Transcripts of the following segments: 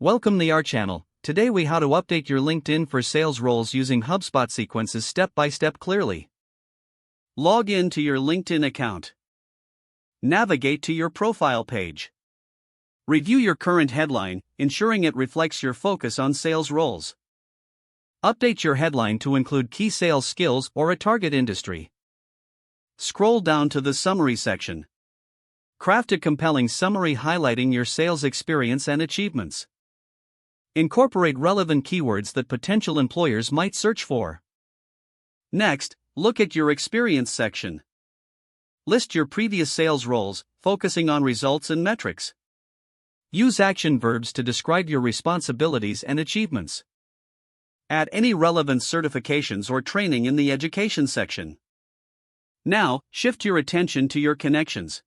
Welcome to our channel. Today we how to update your LinkedIn for sales roles using HubSpot sequences step by step clearly. Log in to your LinkedIn account. Navigate to your profile page. Review your current headline, ensuring it reflects your focus on sales roles. Update your headline to include key sales skills or a target industry. Scroll down to the summary section. Craft a compelling summary highlighting your sales experience and achievements. Incorporate relevant keywords that potential employers might search for. Next, look at your experience section. List your previous sales roles, focusing on results and metrics. Use action verbs to describe your responsibilities and achievements. Add any relevant certifications or training in the education section. Now, shift your attention to your connections.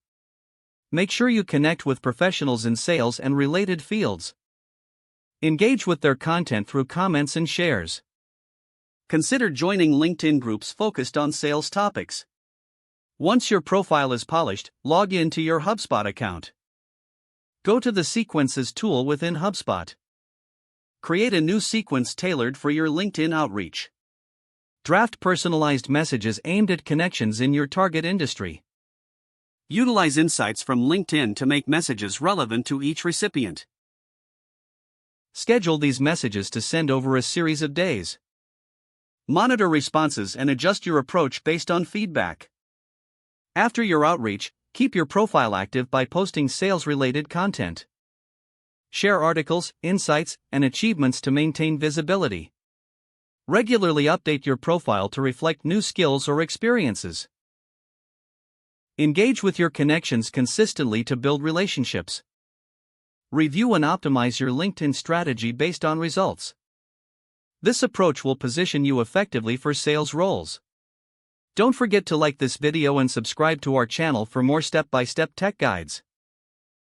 Make sure you connect with professionals in sales and related fields. Engage with their content through comments and shares. Consider joining LinkedIn groups focused on sales topics. Once your profile is polished, log in to your HubSpot account. Go to the Sequences tool within HubSpot. Create a new sequence tailored for your LinkedIn outreach. Draft personalized messages aimed at connections in your target industry. Utilize insights from LinkedIn to make messages relevant to each recipient. Schedule these messages to send over a series of days. Monitor responses and adjust your approach based on feedback. After your outreach, keep your profile active by posting sales-related content. Share articles, insights, and achievements to maintain visibility. Regularly update your profile to reflect new skills or experiences. Engage with your connections consistently to build relationships. Review and optimize your LinkedIn strategy based on results. This approach will position you effectively for sales roles. Don't forget to like this video and subscribe to our channel for more step-by-step tech guides.